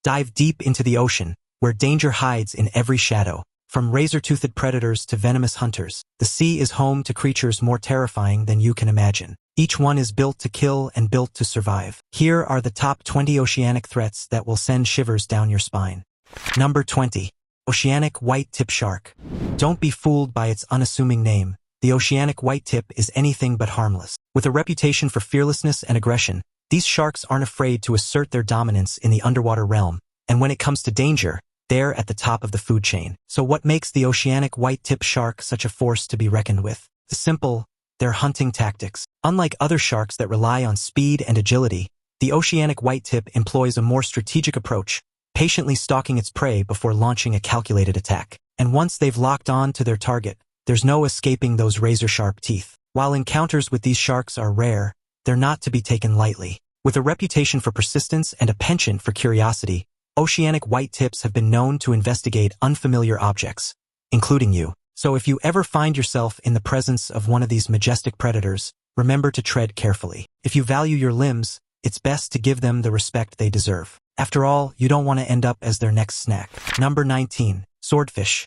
Dive deep into the ocean, where danger hides in every shadow. From razor-toothed predators to venomous hunters, the sea is home to creatures more terrifying than you can imagine. Each one is built to kill and built to survive. Here are the top 20 oceanic threats that will send shivers down your spine. Number 20. Oceanic white-tip shark. Don't be fooled by its unassuming name. The oceanic white-tip is anything but harmless. With a reputation for fearlessness and aggression, these sharks aren't afraid to assert their dominance in the underwater realm, and when it comes to danger, they're at the top of the food chain. So what makes the oceanic white-tip shark such a force to be reckoned with? The simple, their hunting tactics. Unlike other sharks that rely on speed and agility, the oceanic white-tip employs a more strategic approach, patiently stalking its prey before launching a calculated attack. And once they've locked on to their target, there's no escaping those razor-sharp teeth. While encounters with these sharks are rare, they're not to be taken lightly. With a reputation for persistence and a penchant for curiosity, oceanic white-tips have been known to investigate unfamiliar objects, including you. So if you ever find yourself in the presence of one of these majestic predators, remember to tread carefully. If you value your limbs, it's best to give them the respect they deserve. After all, you don't want to end up as their next snack. Number 19. Swordfish.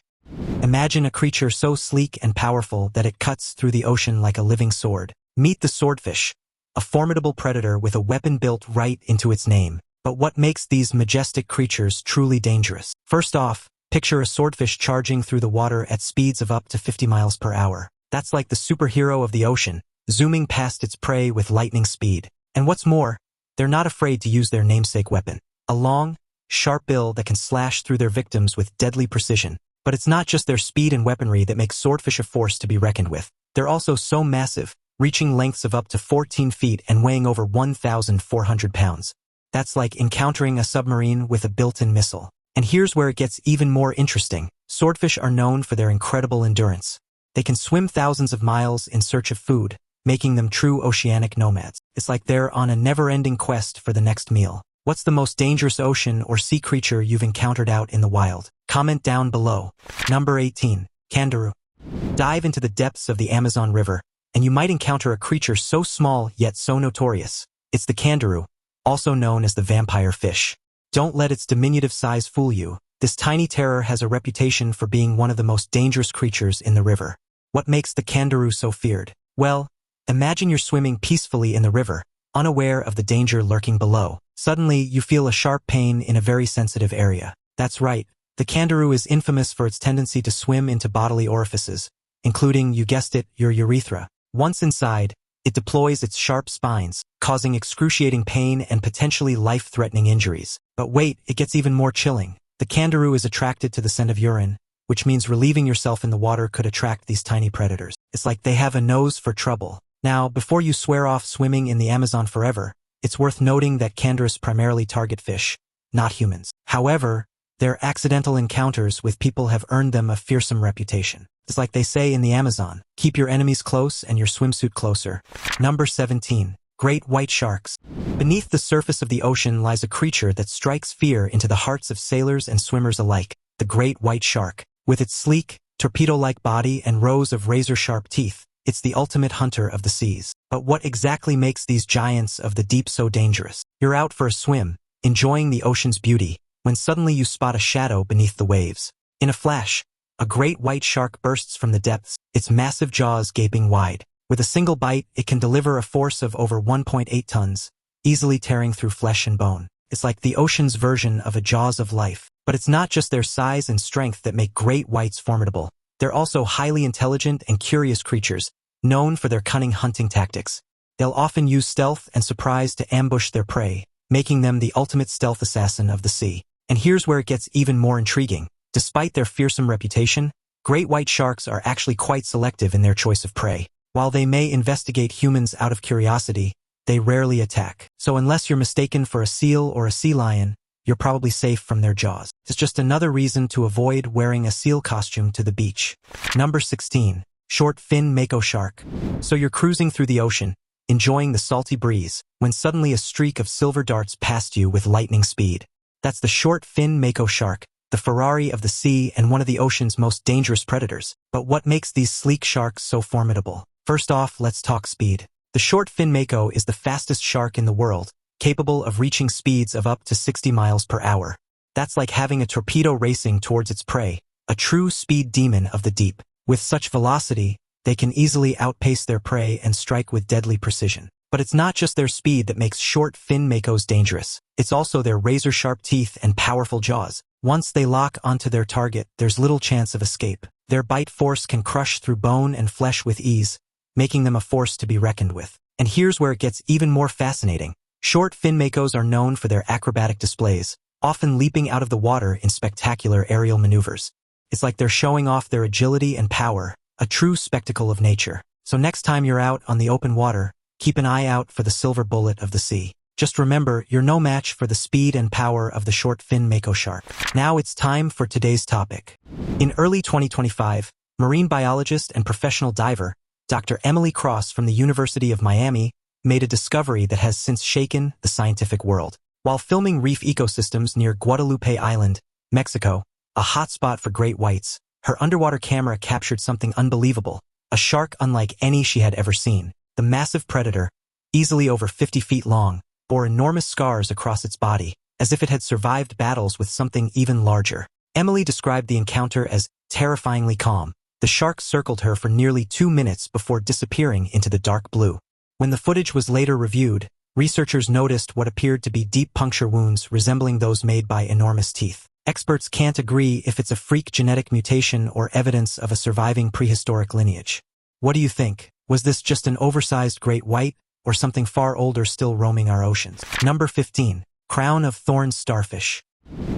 Imagine a creature so sleek and powerful that it cuts through the ocean like a living sword. Meet the swordfish, a formidable predator with a weapon built right into its name. But what makes these majestic creatures truly dangerous? First off, picture a swordfish charging through the water at speeds of up to 50 miles per hour. That's like the superhero of the ocean, zooming past its prey with lightning speed. And what's more, they're not afraid to use their namesake weapon, a long, sharp bill that can slash through their victims with deadly precision. But it's not just their speed and weaponry that makes swordfish a force to be reckoned with. They're also so massive, reaching lengths of up to 14 feet and weighing over 1,400 pounds. That's like encountering a submarine with a built-in missile. And here's where it gets even more interesting. Swordfish are known for their incredible endurance. They can swim thousands of miles in search of food, making them true oceanic nomads. It's like they're on a never-ending quest for the next meal. What's the most dangerous ocean or sea creature you've encountered out in the wild? Comment down below. Number 18. Candiru. Dive into the depths of the Amazon River, and you might encounter a creature so small yet so notorious. It's the Candiru, also known as the vampire fish. Don't let its diminutive size fool you. This tiny terror has a reputation for being one of the most dangerous creatures in the river. What makes the Candiru so feared? Well, imagine you're swimming peacefully in the river, unaware of the danger lurking below. Suddenly, you feel a sharp pain in a very sensitive area. That's right, the Candiru is infamous for its tendency to swim into bodily orifices, including, you guessed it, your urethra. Once inside, it deploys its sharp spines, causing excruciating pain and potentially life-threatening injuries. But wait, it gets even more chilling. The Candiru is attracted to the scent of urine, which means relieving yourself in the water could attract these tiny predators. It's like they have a nose for trouble. Now, before you swear off swimming in the Amazon forever, it's worth noting that Candirus primarily target fish, not humans. However, their accidental encounters with people have earned them a fearsome reputation. It's like they say in the Amazon, keep your enemies close and your swimsuit closer. Number 17. Great white sharks. Beneath the surface of the ocean lies a creature that strikes fear into the hearts of sailors and swimmers alike, the great white shark. With its sleek, torpedo-like body and rows of razor-sharp teeth, it's the ultimate hunter of the seas. But what exactly makes these giants of the deep so dangerous? You're out for a swim, enjoying the ocean's beauty, when suddenly you spot a shadow beneath the waves. In a flash, a great white shark bursts from the depths, its massive jaws gaping wide. With a single bite, it can deliver a force of over 1.8 tons, easily tearing through flesh and bone. It's like the ocean's version of a jaws of life. But it's not just their size and strength that make great whites formidable. They're also highly intelligent and curious creatures, known for their cunning hunting tactics. They'll often use stealth and surprise to ambush their prey, making them the ultimate stealth assassin of the sea. And here's where it gets even more intriguing. Despite their fearsome reputation, great white sharks are actually quite selective in their choice of prey. While they may investigate humans out of curiosity, they rarely attack. So unless you're mistaken for a seal or a sea lion, you're probably safe from their jaws. It's just another reason to avoid wearing a seal costume to the beach. Number 16. Shortfin mako shark. So you're cruising through the ocean, enjoying the salty breeze, when suddenly a streak of silver darts past you with lightning speed. That's the shortfin mako shark, the Ferrari of the sea and one of the ocean's most dangerous predators. But what makes these sleek sharks so formidable? First off, let's talk speed. The shortfin mako is the fastest shark in the world, capable of reaching speeds of up to 60 miles per hour. That's like having a torpedo racing towards its prey, a true speed demon of the deep. With such velocity, they can easily outpace their prey and strike with deadly precision. But it's not just their speed that makes short fin makos dangerous. It's also their razor-sharp teeth and powerful jaws. Once they lock onto their target, there's little chance of escape. Their bite force can crush through bone and flesh with ease, making them a force to be reckoned with. And here's where it gets even more fascinating. Short fin makos are known for their acrobatic displays, often leaping out of the water in spectacular aerial maneuvers. It's like they're showing off their agility and power, a true spectacle of nature. So next time you're out on the open water, keep an eye out for the silver bullet of the sea. Just remember, you're no match for the speed and power of the short fin mako shark. Now it's time for today's topic. In early 2025, marine biologist and professional diver, Dr. Emily Cross from the University of Miami, made a discovery that has since shaken the scientific world. While filming reef ecosystems near Guadalupe Island, Mexico, a hotspot for great whites, her underwater camera captured something unbelievable, a shark unlike any she had ever seen. The massive predator, easily over 50 feet long, bore enormous scars across its body, as if it had survived battles with something even larger. Emily described the encounter as terrifyingly calm. The shark circled her for nearly 2 minutes before disappearing into the dark blue. When the footage was later reviewed, researchers noticed what appeared to be deep puncture wounds resembling those made by enormous teeth. Experts can't agree if it's a freak genetic mutation or evidence of a surviving prehistoric lineage. What do you think? Was this just an oversized great white, or something far older still roaming our oceans? Number 15. Crown of Thorns Starfish.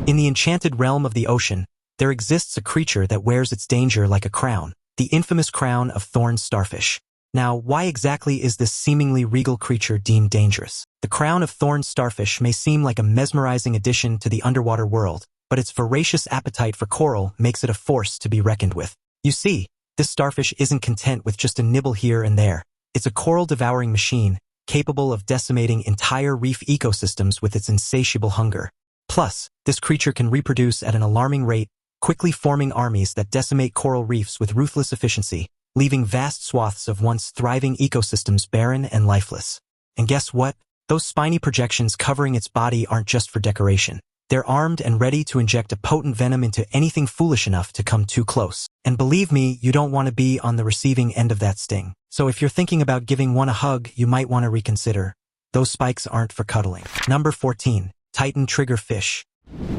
In the enchanted realm of the ocean, there exists a creature that wears its danger like a crown, the infamous crown of thorns starfish. Now, why exactly is this seemingly regal creature deemed dangerous? The crown of thorns starfish may seem like a mesmerizing addition to the underwater world, but its voracious appetite for coral makes it a force to be reckoned with. You see, this starfish isn't content with just a nibble here and there. It's a coral-devouring machine, capable of decimating entire reef ecosystems with its insatiable hunger. Plus, this creature can reproduce at an alarming rate, quickly forming armies that decimate coral reefs with ruthless efficiency, leaving vast swaths of once thriving ecosystems barren and lifeless. And guess what? Those spiny projections covering its body aren't just for decoration. They're armed and ready to inject a potent venom into anything foolish enough to come too close. And believe me, you don't want to be on the receiving end of that sting. So if you're thinking about giving one a hug, you might want to reconsider. Those spikes aren't for cuddling. Number 14. Titan triggerfish.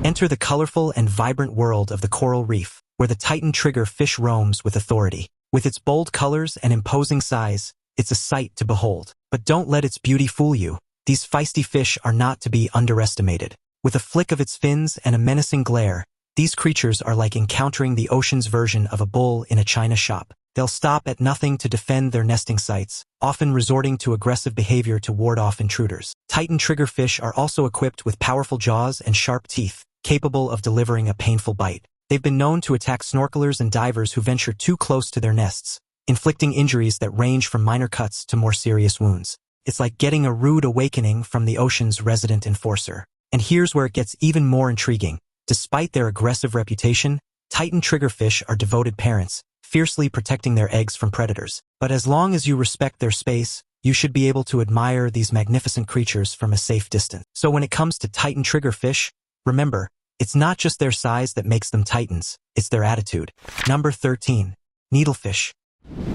Enter the colorful and vibrant world of the coral reef, where the Titan triggerfish roams with authority. With its bold colors and imposing size, it's a sight to behold. But don't let its beauty fool you. These feisty fish are not to be underestimated. With a flick of its fins and a menacing glare, these creatures are like encountering the ocean's version of a bull in a china shop. They'll stop at nothing to defend their nesting sites, often resorting to aggressive behavior to ward off intruders. Titan triggerfish are also equipped with powerful jaws and sharp teeth, capable of delivering a painful bite. They've been known to attack snorkelers and divers who venture too close to their nests, inflicting injuries that range from minor cuts to more serious wounds. It's like getting a rude awakening from the ocean's resident enforcer. And here's where it gets even more intriguing. Despite their aggressive reputation, Titan triggerfish are devoted parents, fiercely protecting their eggs from predators. But as long as you respect their space, you should be able to admire these magnificent creatures from a safe distance. So when it comes to Titan triggerfish, remember, it's not just their size that makes them titans, it's their attitude. Number 13. Needlefish.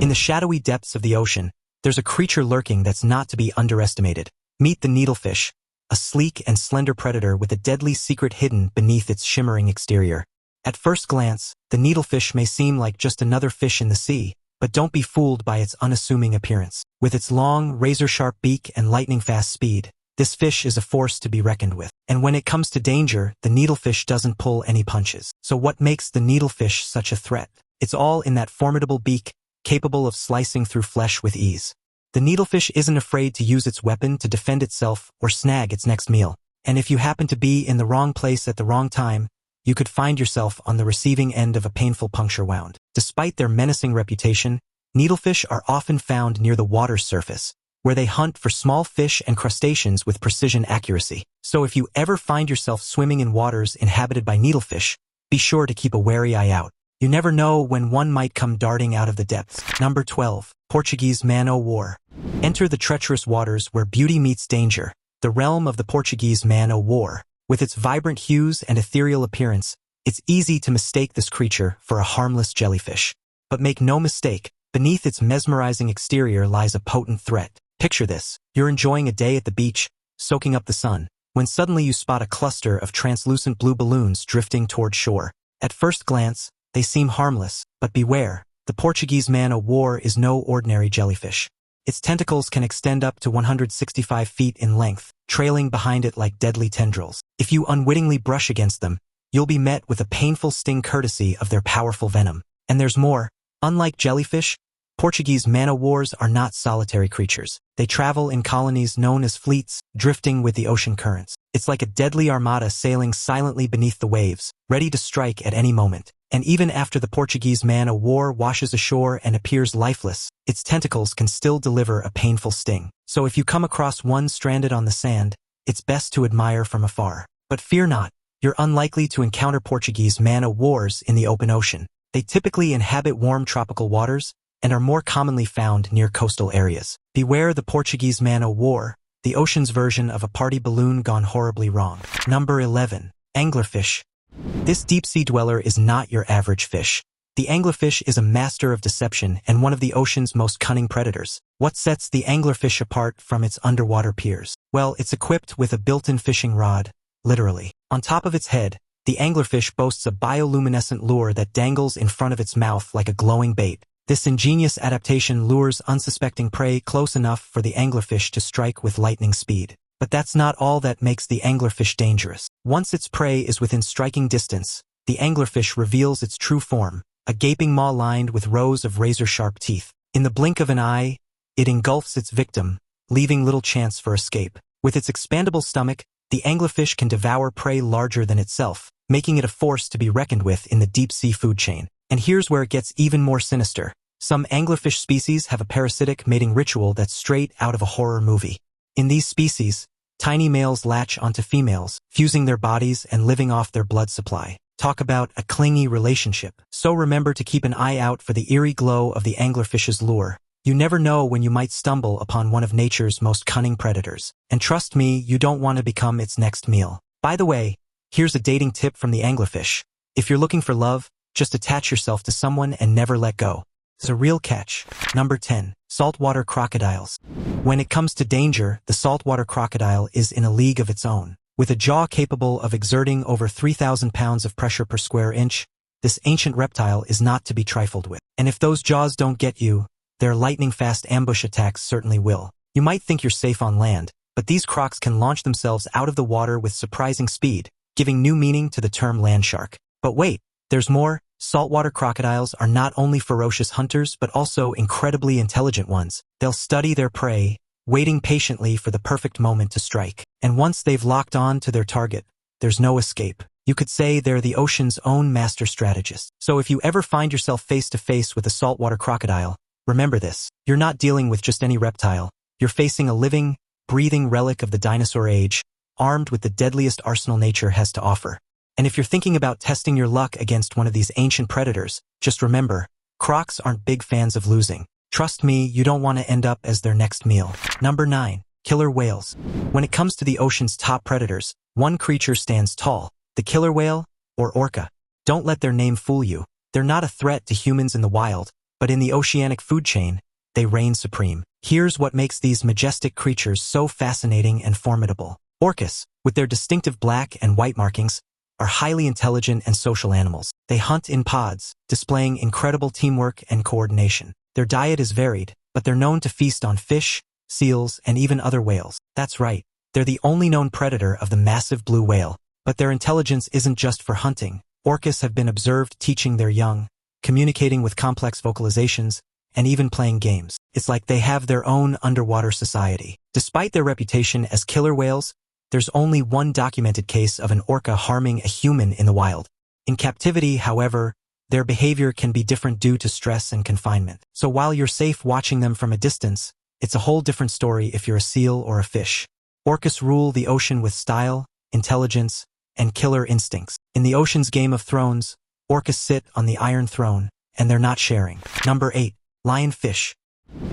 In the shadowy depths of the ocean, there's a creature lurking that's not to be underestimated. Meet the needlefish, a sleek and slender predator with a deadly secret hidden beneath its shimmering exterior. At first glance, the needlefish may seem like just another fish in the sea, but don't be fooled by its unassuming appearance. With its long, razor-sharp beak and lightning-fast speed, this fish is a force to be reckoned with. And when it comes to danger, the needlefish doesn't pull any punches. So what makes the needlefish such a threat? It's all in that formidable beak, capable of slicing through flesh with ease. The needlefish isn't afraid to use its weapon to defend itself or snag its next meal. And if you happen to be in the wrong place at the wrong time, you could find yourself on the receiving end of a painful puncture wound. Despite their menacing reputation, needlefish are often found near the water's surface, where they hunt for small fish and crustaceans with precision accuracy. So if you ever find yourself swimming in waters inhabited by needlefish, be sure to keep a wary eye out. You never know when one might come darting out of the depths. Number 12. Portuguese man-o'-war. Enter the treacherous waters where beauty meets danger, the realm of the Portuguese man-o'-war. With its vibrant hues and ethereal appearance, it's easy to mistake this creature for a harmless jellyfish. But make no mistake, beneath its mesmerizing exterior lies a potent threat. Picture this. You're enjoying a day at the beach, soaking up the sun, when suddenly you spot a cluster of translucent blue balloons drifting toward shore. At first glance, they seem harmless, but beware, the Portuguese man-o-war is no ordinary jellyfish. Its tentacles can extend up to 165 feet in length, trailing behind it like deadly tendrils. If you unwittingly brush against them, you'll be met with a painful sting courtesy of their powerful venom. And there's more. Unlike jellyfish, Portuguese man-o-wars are not solitary creatures. They travel in colonies known as fleets, drifting with the ocean currents. It's like a deadly armada sailing silently beneath the waves, ready to strike at any moment. And even after the Portuguese man-o-war washes ashore and appears lifeless, its tentacles can still deliver a painful sting. So if you come across one stranded on the sand, it's best to admire from afar. But fear not, you're unlikely to encounter Portuguese man-o-wars in the open ocean. They typically inhabit warm tropical waters and are more commonly found near coastal areas. Beware the Portuguese man-o-war, the ocean's version of a party balloon gone horribly wrong. Number 11. Anglerfish. This deep-sea dweller is not your average fish. The anglerfish is a master of deception and one of the ocean's most cunning predators. What sets the anglerfish apart from its underwater peers? Well, it's equipped with a built-in fishing rod, literally. On top of its head, the anglerfish boasts a bioluminescent lure that dangles in front of its mouth like a glowing bait. This ingenious adaptation lures unsuspecting prey close enough for the anglerfish to strike with lightning speed. But that's not all that makes the anglerfish dangerous. Once its prey is within striking distance, the anglerfish reveals its true form, a gaping maw lined with rows of razor-sharp teeth. In the blink of an eye, it engulfs its victim, leaving little chance for escape. With its expandable stomach, the anglerfish can devour prey larger than itself, making it a force to be reckoned with in the deep-sea food chain. And here's where it gets even more sinister. Some anglerfish species have a parasitic mating ritual that's straight out of a horror movie. In these species, tiny males latch onto females, fusing their bodies and living off their blood supply. Talk about a clingy relationship. So remember to keep an eye out for the eerie glow of the anglerfish's lure. You never know when you might stumble upon one of nature's most cunning predators. And trust me, you don't want to become its next meal. By the way, here's a dating tip from the anglerfish. If you're looking for love, just attach yourself to someone and never let go. It's a real catch. Number 10. Saltwater crocodiles. When it comes to danger, the saltwater crocodile is in a league of its own. With a jaw capable of exerting over 3,000 pounds of pressure per square inch, this ancient reptile is not to be trifled with. And if those jaws don't get you, their lightning-fast ambush attacks certainly will. You might think you're safe on land, but these crocs can launch themselves out of the water with surprising speed, giving new meaning to the term land shark. But wait, there's more. Saltwater crocodiles are not only ferocious hunters but also incredibly intelligent ones. They'll study their prey, waiting patiently for the perfect moment to strike. And once they've locked on to their target, there's no escape. You could say they're the ocean's own master strategists. So if you ever find yourself face to face with a saltwater crocodile, remember this. You're not dealing with just any reptile. You're facing a living, breathing relic of the dinosaur age, armed with the deadliest arsenal nature has to offer. And if you're thinking about testing your luck against one of these ancient predators, just remember, crocs aren't big fans of losing. Trust me, you don't want to end up as their next meal. Number 9. Killer whales. When it comes to the ocean's top predators, one creature stands tall, the killer whale, or orca. Don't let their name fool you. They're not a threat to humans in the wild, but in the oceanic food chain, they reign supreme. Here's what makes these majestic creatures so fascinating and formidable. Orcas, with their distinctive black and white markings, are highly intelligent and social animals. They hunt in pods, displaying incredible teamwork and coordination. Their diet is varied, but they're known to feast on fish, seals, and even other whales. That's right, they're the only known predator of the massive blue whale. But their intelligence isn't just for hunting. Orcas have been observed teaching their young, communicating with complex vocalizations, and even playing games. It's like they have their own underwater society. Despite their reputation as killer whales, there's only one documented case of an orca harming a human in the wild. In captivity, however, their behavior can be different due to stress and confinement. So while you're safe watching them from a distance, it's a whole different story if you're a seal or a fish. Orcas rule the ocean with style, intelligence, and killer instincts. In the ocean's Game of Thrones, orcas sit on the Iron Throne, and they're not sharing. Number 8. Lionfish.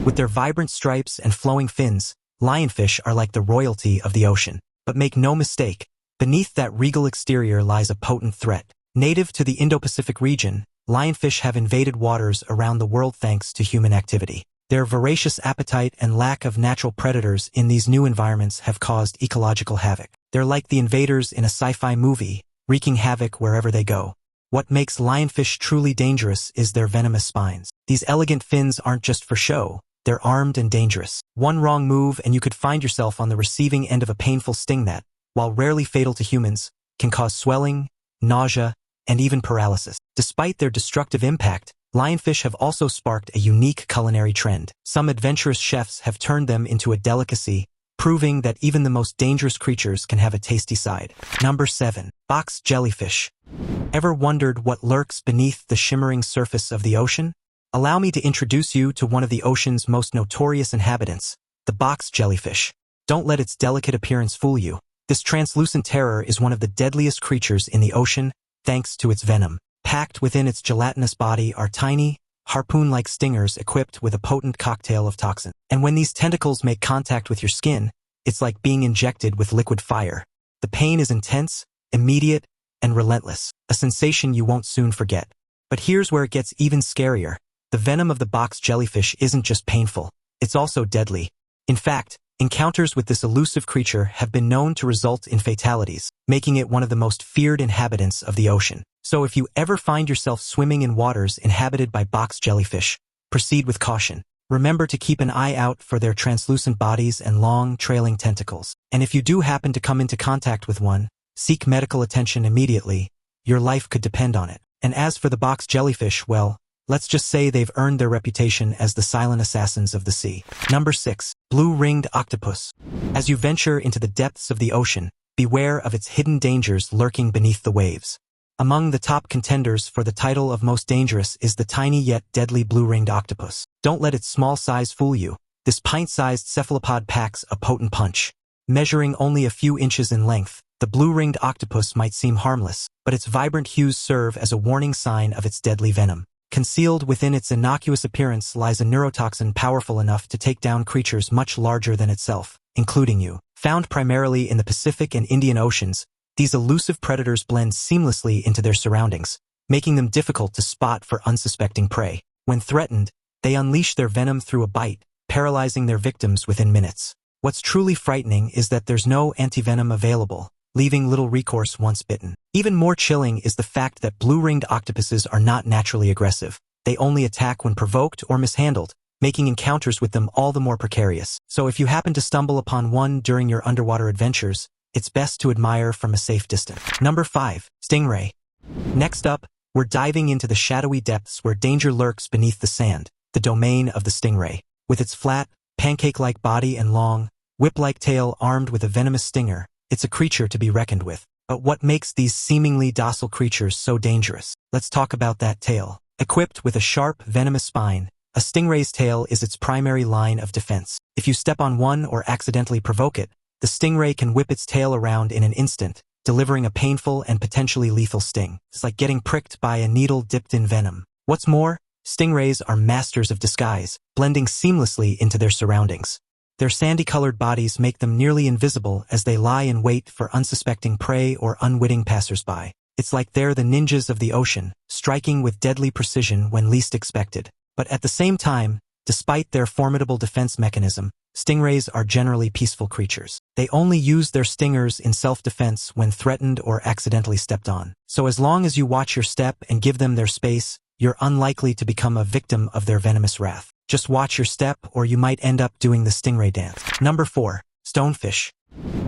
With their vibrant stripes and flowing fins, lionfish are like the royalty of the ocean. But make no mistake, beneath that regal exterior lies a potent threat. Native to the Indo-Pacific region, lionfish have invaded waters around the world thanks to human activity. Their voracious appetite and lack of natural predators in these new environments have caused ecological havoc. They're like the invaders in a sci-fi movie, wreaking havoc wherever they go. What makes lionfish truly dangerous is their venomous spines. These elegant fins aren't just for show, they're armed and dangerous. One wrong move and you could find yourself on the receiving end of a painful sting that, while rarely fatal to humans, can cause swelling, nausea, and even paralysis. Despite their destructive impact, lionfish have also sparked a unique culinary trend. Some adventurous chefs have turned them into a delicacy, proving that even the most dangerous creatures can have a tasty side. Number 7. Box jellyfish. Ever wondered what lurks beneath the shimmering surface of the ocean? Allow me to introduce you to one of the ocean's most notorious inhabitants, the box jellyfish. Don't let its delicate appearance fool you. This translucent terror is one of the deadliest creatures in the ocean, thanks to its venom. Packed within its gelatinous body are tiny, harpoon-like stingers equipped with a potent cocktail of toxin. And when these tentacles make contact with your skin, it's like being injected with liquid fire. The pain is intense, immediate, and relentless, a sensation you won't soon forget. But here's where it gets even scarier. The venom of the box jellyfish isn't just painful, it's also deadly. In fact, encounters with this elusive creature have been known to result in fatalities, making it one of the most feared inhabitants of the ocean. So if you ever find yourself swimming in waters inhabited by box jellyfish, proceed with caution. Remember to keep an eye out for their translucent bodies and long, trailing tentacles. And if you do happen to come into contact with one, seek medical attention immediately. Your life could depend on it. And as for the box jellyfish, well, let's just say they've earned their reputation as the silent assassins of the sea. Number 6. Blue-ringed octopus. As you venture into the depths of the ocean, beware of its hidden dangers lurking beneath the waves. Among the top contenders for the title of most dangerous is the tiny yet deadly blue-ringed octopus. Don't let its small size fool you. This pint-sized cephalopod packs a potent punch. Measuring only a few inches in length, the blue-ringed octopus might seem harmless, but its vibrant hues serve as a warning sign of its deadly venom. Concealed within its innocuous appearance lies a neurotoxin powerful enough to take down creatures much larger than itself, including you. Found primarily in the Pacific and Indian Oceans, these elusive predators blend seamlessly into their surroundings, making them difficult to spot for unsuspecting prey. When threatened, they unleash their venom through a bite, paralyzing their victims within minutes. What's truly frightening is that there's no antivenom available, leaving little recourse once bitten. Even more chilling is the fact that blue-ringed octopuses are not naturally aggressive. They only attack when provoked or mishandled, making encounters with them all the more precarious. So if you happen to stumble upon one during your underwater adventures, it's best to admire from a safe distance. Number 5. Stingray. Next up, we're diving into the shadowy depths where danger lurks beneath the sand, the domain of the stingray. With its flat, pancake-like body and long, whip-like tail armed with a venomous stinger, it's a creature to be reckoned with. But what makes these seemingly docile creatures so dangerous? Let's talk about that tail. Equipped with a sharp, venomous spine, a stingray's tail is its primary line of defense. If you step on one or accidentally provoke it, the stingray can whip its tail around in an instant, delivering a painful and potentially lethal sting. It's like getting pricked by a needle dipped in venom. What's more, stingrays are masters of disguise, blending seamlessly into their surroundings. Their sandy-colored bodies make them nearly invisible as they lie in wait for unsuspecting prey or unwitting passersby. It's like they're the ninjas of the ocean, striking with deadly precision when least expected. But at the same time, despite their formidable defense mechanism, stingrays are generally peaceful creatures. They only use their stingers in self-defense when threatened or accidentally stepped on. So as long as you watch your step and give them their space, you're unlikely to become a victim of their venomous wrath. Just watch your step or you might end up doing the stingray dance. Number 4. Stonefish.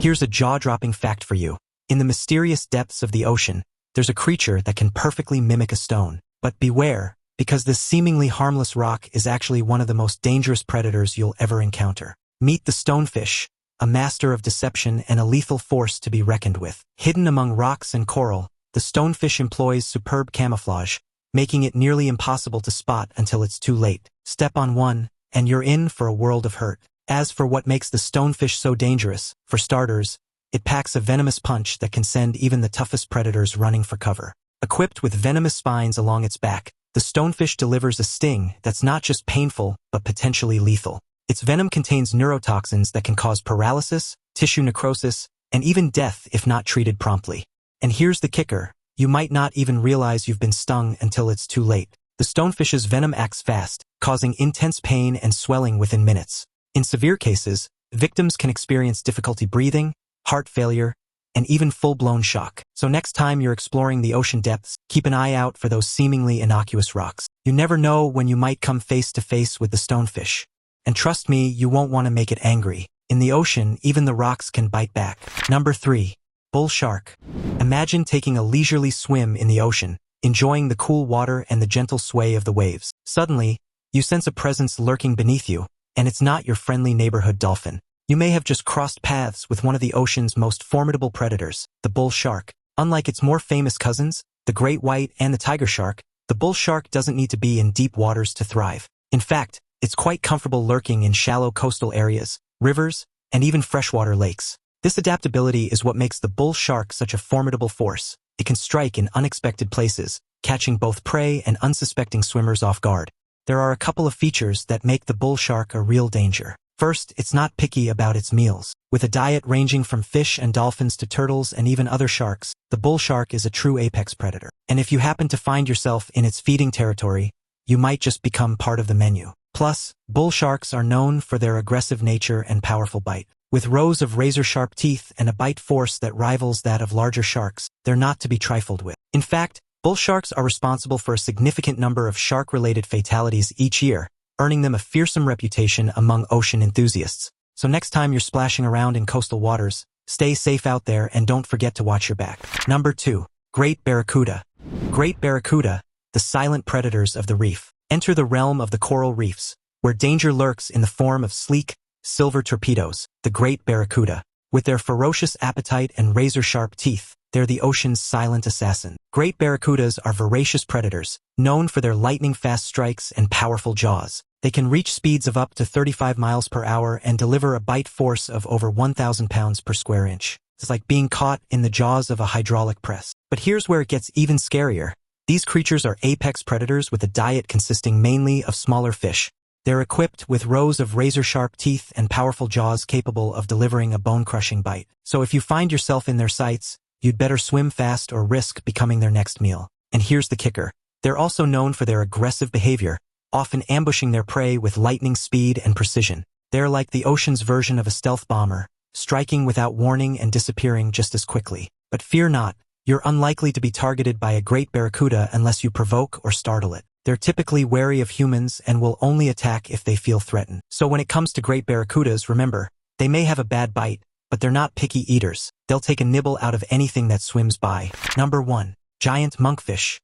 Here's a jaw-dropping fact for you. In the mysterious depths of the ocean, there's a creature that can perfectly mimic a stone. But beware, because this seemingly harmless rock is actually one of the most dangerous predators you'll ever encounter. Meet the stonefish, a master of deception and a lethal force to be reckoned with. Hidden among rocks and coral, the stonefish employs superb camouflage, making it nearly impossible to spot until it's too late. Step on one, and you're in for a world of hurt. As for what makes the stonefish so dangerous, for starters, it packs a venomous punch that can send even the toughest predators running for cover. Equipped with venomous spines along its back, the stonefish delivers a sting that's not just painful, but potentially lethal. Its venom contains neurotoxins that can cause paralysis, tissue necrosis, and even death if not treated promptly. And here's the kicker. You might not even realize you've been stung until it's too late. The stonefish's venom acts fast, causing intense pain and swelling within minutes. In severe cases, victims can experience difficulty breathing, heart failure, and even full-blown shock. So next time you're exploring the ocean depths, keep an eye out for those seemingly innocuous rocks. You never know when you might come face to face with the stonefish. And trust me, you won't want to make it angry. In the ocean, even the rocks can bite back. Number 3. Bull shark. Imagine taking a leisurely swim in the ocean, enjoying the cool water and the gentle sway of the waves. Suddenly, you sense a presence lurking beneath you, and it's not your friendly neighborhood dolphin. You may have just crossed paths with one of the ocean's most formidable predators, the bull shark. Unlike its more famous cousins, the great white and the tiger shark, the bull shark doesn't need to be in deep waters to thrive. In fact, it's quite comfortable lurking in shallow coastal areas, rivers, and even freshwater lakes. This adaptability is what makes the bull shark such a formidable force. It can strike in unexpected places, catching both prey and unsuspecting swimmers off guard. There are a couple of features that make the bull shark a real danger. First, it's not picky about its meals. With a diet ranging from fish and dolphins to turtles and even other sharks, the bull shark is a true apex predator. And if you happen to find yourself in its feeding territory, you might just become part of the menu. Plus, bull sharks are known for their aggressive nature and powerful bite. With rows of razor-sharp teeth and a bite force that rivals that of larger sharks, they're not to be trifled with. In fact, bull sharks are responsible for a significant number of shark-related fatalities each year, earning them a fearsome reputation among ocean enthusiasts. So next time you're splashing around in coastal waters, stay safe out there and don't forget to watch your back. Number 2. Great barracuda. Great barracuda, the silent predators of the reef. Enter the realm of the coral reefs, where danger lurks in the form of sleek, silver torpedoes, the great barracuda. With their ferocious appetite and razor-sharp teeth, they're the ocean's silent assassin. Great barracudas are voracious predators, known for their lightning-fast strikes and powerful jaws. They can reach speeds of up to 35 miles per hour and deliver a bite force of over 1,000 pounds per square inch. It's like being caught in the jaws of a hydraulic press. But here's where it gets even scarier. These creatures are apex predators with a diet consisting mainly of smaller fish. They're equipped with rows of razor-sharp teeth and powerful jaws capable of delivering a bone-crushing bite. So if you find yourself in their sights, you'd better swim fast or risk becoming their next meal. And here's the kicker. They're also known for their aggressive behavior, often ambushing their prey with lightning speed and precision. They're like the ocean's version of a stealth bomber, striking without warning and disappearing just as quickly. But fear not, you're unlikely to be targeted by a great barracuda unless you provoke or startle it. They're typically wary of humans and will only attack if they feel threatened. So when it comes to great barracudas, remember, they may have a bad bite, but they're not picky eaters. They'll take a nibble out of anything that swims by. Number 1. Giant monkfish.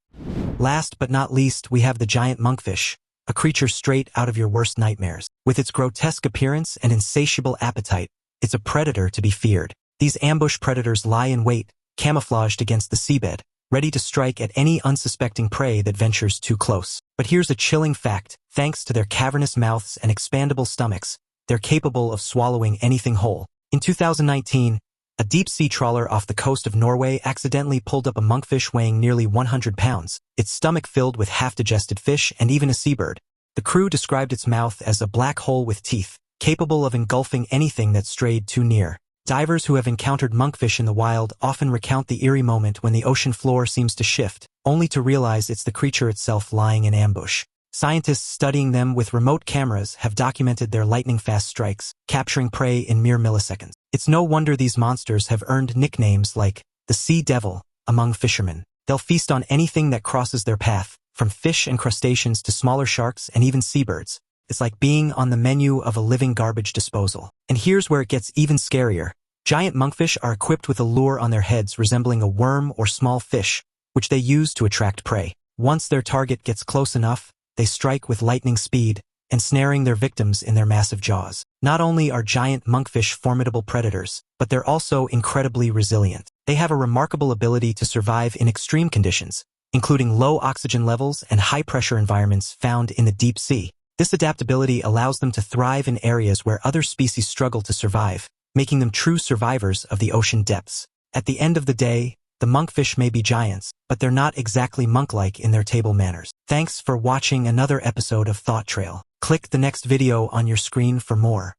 Last but not least, we have the giant monkfish, a creature straight out of your worst nightmares. With its grotesque appearance and insatiable appetite, it's a predator to be feared. These ambush predators lie in wait, camouflaged against the seabed, ready to strike at any unsuspecting prey that ventures too close. But here's a chilling fact. Thanks to their cavernous mouths and expandable stomachs, they're capable of swallowing anything whole. In 2019, a deep-sea trawler off the coast of Norway accidentally pulled up a monkfish weighing nearly 100 pounds, its stomach filled with half-digested fish and even a seabird. The crew described its mouth as a black hole with teeth, capable of engulfing anything that strayed too near. Divers who have encountered monkfish in the wild often recount the eerie moment when the ocean floor seems to shift, only to realize it's the creature itself lying in ambush. Scientists studying them with remote cameras have documented their lightning-fast strikes, capturing prey in mere milliseconds. It's no wonder these monsters have earned nicknames like the Sea Devil among fishermen. They'll feast on anything that crosses their path, from fish and crustaceans to smaller sharks and even seabirds. It's like being on the menu of a living garbage disposal. And here's where it gets even scarier. Giant monkfish are equipped with a lure on their heads resembling a worm or small fish, which they use to attract prey. Once their target gets close enough, they strike with lightning speed, ensnaring their victims in their massive jaws. Not only are giant monkfish formidable predators, but they're also incredibly resilient. They have a remarkable ability to survive in extreme conditions, including low oxygen levels and high-pressure environments found in the deep sea. This adaptability allows them to thrive in areas where other species struggle to survive, making them true survivors of the ocean depths. At the end of the day, the monkfish may be giants, but they're not exactly monk-like in their table manners. Thanks for watching another episode of Thought Trail. Click the next video on your screen for more.